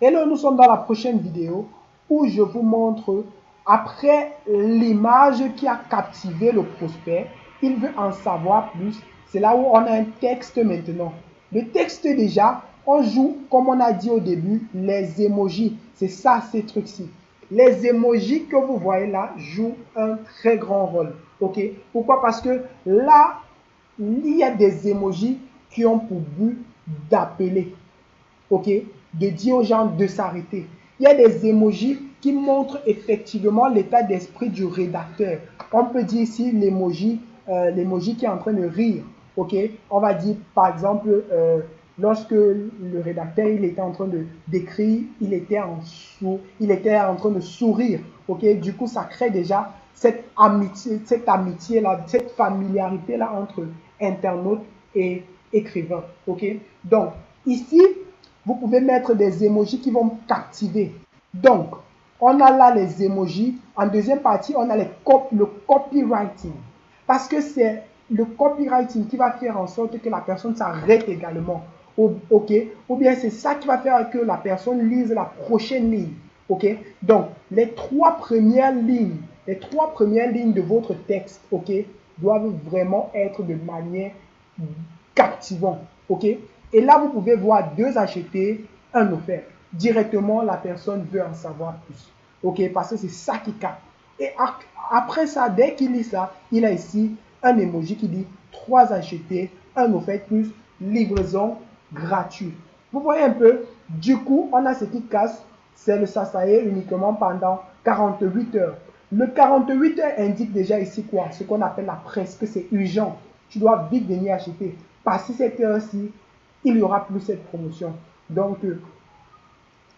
Hello, nous sommes dans la prochaine vidéo où je vous montre, après l'image qui a captivé le prospect, il veut en savoir plus. C'est là où on a un texte maintenant. Le texte déjà, on joue, comme on a dit au début, les emojis. C'est ça, ces trucs-ci. Les emojis que vous voyez là jouent un très grand rôle. Ok? Pourquoi? Parce que là, il y a des emojis qui ont pour but d'appeler. Ok, de dire aux gens de s'arrêter. Il y a des emojis qui montrent effectivement l'état d'esprit du rédacteur. On peut dire ici l'emoji qui est en train de rire. Ok, on va dire par exemple lorsque le rédacteur il était en train de d'écrire, il était en train de sourire. Ok, du coup ça crée déjà cette amitié là, cette familiarité là entre internaute et écrivain. Ok, donc ici vous pouvez mettre des emojis qui vont captiver. Donc, on a là les emojis. En deuxième partie, on a le copywriting. Parce que c'est le copywriting qui va faire en sorte que la personne s'arrête également. Ok? Ou bien c'est ça qui va faire que la personne lise la prochaine ligne. Ok? Donc, les trois premières lignes de votre texte, ok, doivent vraiment être de manière captivante. Ok? Et là, vous pouvez voir deux achetés, un offert. Directement, la personne veut en savoir plus. Ok, parce que c'est ça qui capte. Et après ça, dès qu'il lit ça, il a ici un emoji qui dit 3 achetés, un offert plus livraison gratuite. Vous voyez un peu, du coup, on a ce qui casse, c'est le sasaye uniquement pendant 48 heures. Le 48 heures indique déjà ici quoi? Ce qu'on appelle la presse, que c'est urgent. Tu dois vite venir acheter. Passer cette heure-ci, il n'y aura plus cette promotion. Donc,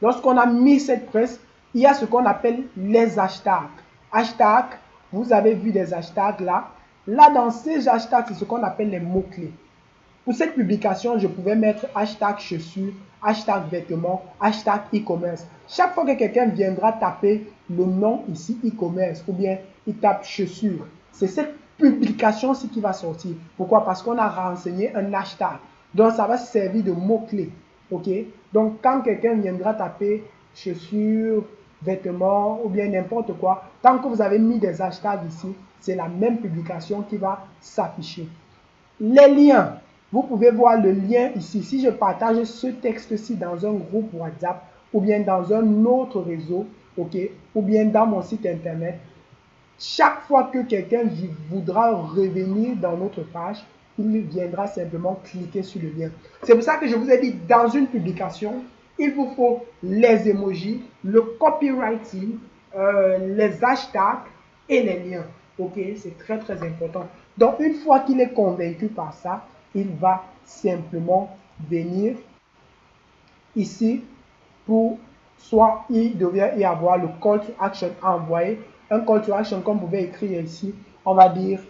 lorsqu'on a mis cette presse, il y a ce qu'on appelle les hashtags. Hashtag, vous avez vu des hashtags là. Là, dans ces hashtags, c'est ce qu'on appelle les mots-clés. Pour cette publication, je pouvais mettre hashtag chaussures, hashtag vêtements, hashtag e-commerce. Chaque fois que quelqu'un viendra taper le nom ici e-commerce ou bien il tape chaussures, c'est cette publication-ci qui va sortir. Pourquoi? Parce qu'on a renseigné un hashtag. Donc, ça va servir de mot-clé. Ok? Donc, quand quelqu'un viendra taper chaussures, vêtements ou bien n'importe quoi, tant que vous avez mis des hashtags ici, c'est la même publication qui va s'afficher. Les liens, vous pouvez voir le lien ici. Si je partage ce texte-ci dans un groupe WhatsApp ou bien dans un autre réseau, ok, ou bien dans mon site internet, chaque fois que quelqu'un voudra revenir dans notre page, il viendra simplement cliquer sur le lien. C'est pour ça que je vous ai dit, dans une publication, il vous faut les emojis, le copywriting, les hashtags et les liens. Ok, c'est très très important. Donc, une fois qu'il est convaincu par ça, il va simplement venir ici pour soit il devrait y avoir le call to action envoyé. Un call to action, comme vous pouvez écrire ici, on va dire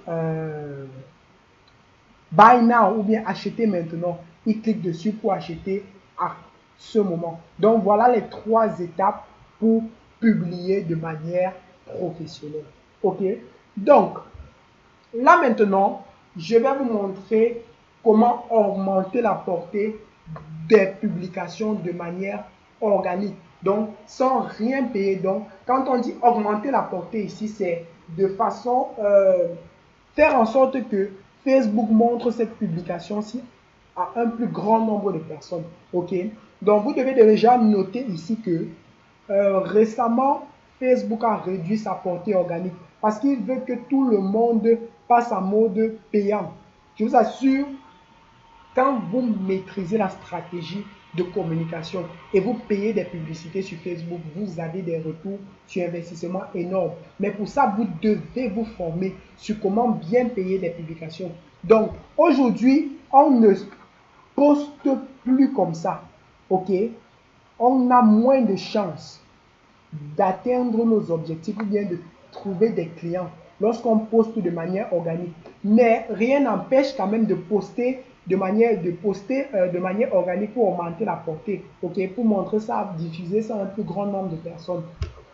buy now ou bien acheter maintenant. Il clique dessus pour acheter à ce moment. Donc voilà les 3 étapes pour publier de manière professionnelle. Ok? Donc là maintenant, je vais vous montrer comment augmenter la portée des publications de manière organique. Donc, sans rien payer. Donc, quand on dit augmenter la portée ici, c'est de façon faire en sorte que Facebook montre cette publication-ci à un plus grand nombre de personnes. Ok? Donc, vous devez déjà noter ici que récemment, Facebook a réduit sa portée organique parce qu'il veut que tout le monde passe en mode payant. Je vous assure, quand vous maîtrisez la stratégie de communication et vous payez des publicités sur Facebook, vous avez des retours sur investissement énormes. Mais pour ça, vous devez vous former sur comment bien payer des publications. Donc, aujourd'hui, on ne poste plus comme ça. OK? On a moins de chances d'atteindre nos objectifs ou bien de trouver des clients lorsqu'on poste de manière organique. Mais rien n'empêche quand même de poster de manière organique pour augmenter la portée, ok, pour montrer ça, diffuser ça à un plus grand nombre de personnes.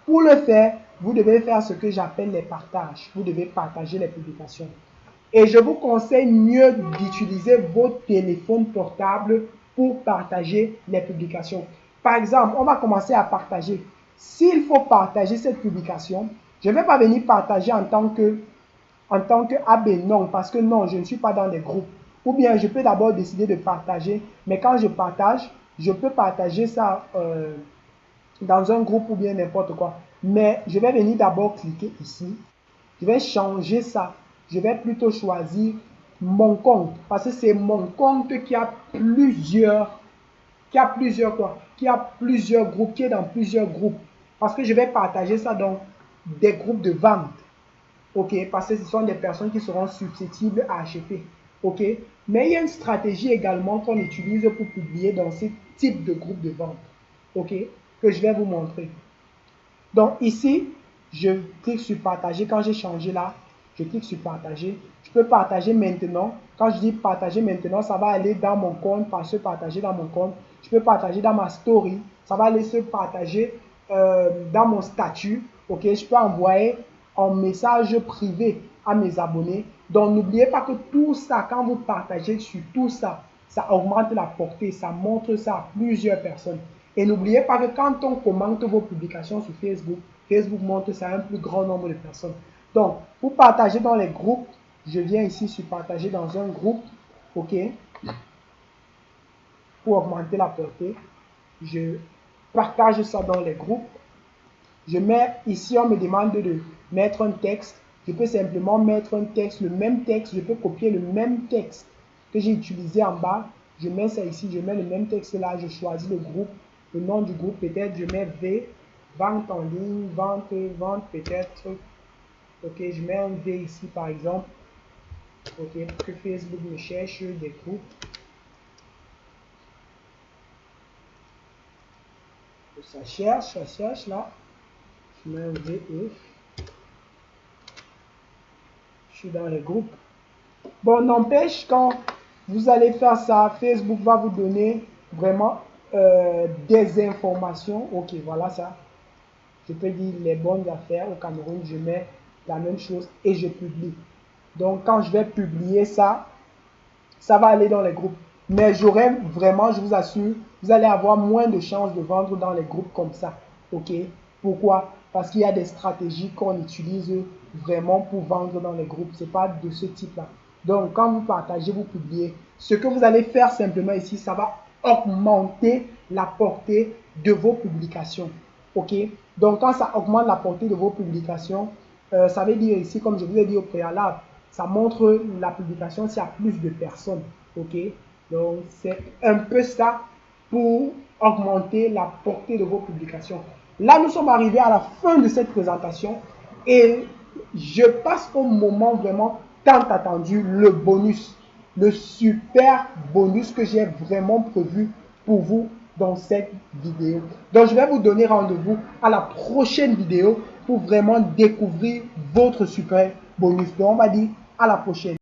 Pour le faire, vous devez faire ce que j'appelle les partages. Vous devez partager les publications. Et je vous conseille mieux d'utiliser vos téléphones portables pour partager les publications. Par exemple, on va commencer à partager. S'il faut partager cette publication, je ne vais pas venir partager en tant que AB, non, parce que non, je ne suis pas dans les groupes. Ou bien je peux d'abord décider de partager, mais quand je partage, je peux partager ça dans un groupe ou bien n'importe quoi. Mais je vais venir d'abord cliquer ici. Je vais changer ça. Je vais plutôt choisir mon compte, parce que c'est mon compte qui a plusieurs groupes, qui est dans plusieurs groupes. Parce que je vais partager ça dans des groupes de vente. OK, parce que ce sont des personnes qui seront susceptibles à acheter. OK, mais il y a une stratégie également qu'on utilise pour publier dans ce type de groupe de vente. OK, que je vais vous montrer. Donc ici, je clique sur partager. Quand j'ai changé là, je clique sur partager. Je peux partager maintenant. Quand je dis partager maintenant, ça va aller dans mon compte, se partager dans mon compte. Je peux partager dans ma story. Ça va aller se partager dans mon statut. OK, je peux envoyer un message privé à mes abonnés. Donc n'oubliez pas que tout ça, quand vous partagez sur tout ça, ça augmente la portée, ça montre ça à plusieurs personnes. Et n'oubliez pas que quand on commente vos publications sur Facebook, Facebook montre ça à un plus grand nombre de personnes. Donc, pour partager dans les groupes, je viens ici sur partager dans un groupe, OK, pour augmenter la portée. Je partage ça dans les groupes. Je mets ici, on me demande de mettre un texte. Je peux simplement mettre un texte, le même texte. Je peux copier le même texte que j'ai utilisé en bas. Je mets ça ici, je mets le même texte là. Je choisis le groupe, le nom du groupe. Peut-être je mets V, vente en ligne, vente peut-être. OK, je mets un V ici par exemple. OK, pour que Facebook me cherche des groupes. Ça cherche là. Je mets un VE. Je suis dans les groupes. Bon, n'empêche, quand vous allez faire ça, Facebook va vous donner vraiment des informations. OK, voilà ça. Je peux dire les bonnes affaires au Cameroun. Je mets la même chose et je publie. Donc, quand je vais publier ça, ça va aller dans les groupes. Mais j'aurai vraiment, je vous assure, vous allez avoir moins de chances de vendre dans les groupes comme ça. OK? Pourquoi? Parce qu'il y a des stratégies qu'on utilise vraiment pour vendre dans les groupes. Ce n'est pas de ce type-là. Donc, quand vous partagez, vous publiez, ce que vous allez faire simplement ici, ça va augmenter la portée de vos publications. OK? Donc, quand ça augmente la portée de vos publications, ça veut dire ici, comme je vous ai dit au préalable, ça montre la publication s'il y a plus de personnes. OK? Donc, c'est un peu ça pour augmenter la portée de vos publications. Là, nous sommes arrivés à la fin de cette présentation et je passe au moment vraiment tant attendu, le bonus. Le super bonus que j'ai vraiment prévu pour vous dans cette vidéo. Donc, je vais vous donner rendez-vous à la prochaine vidéo pour vraiment découvrir votre super bonus. Donc, on va dire à la prochaine.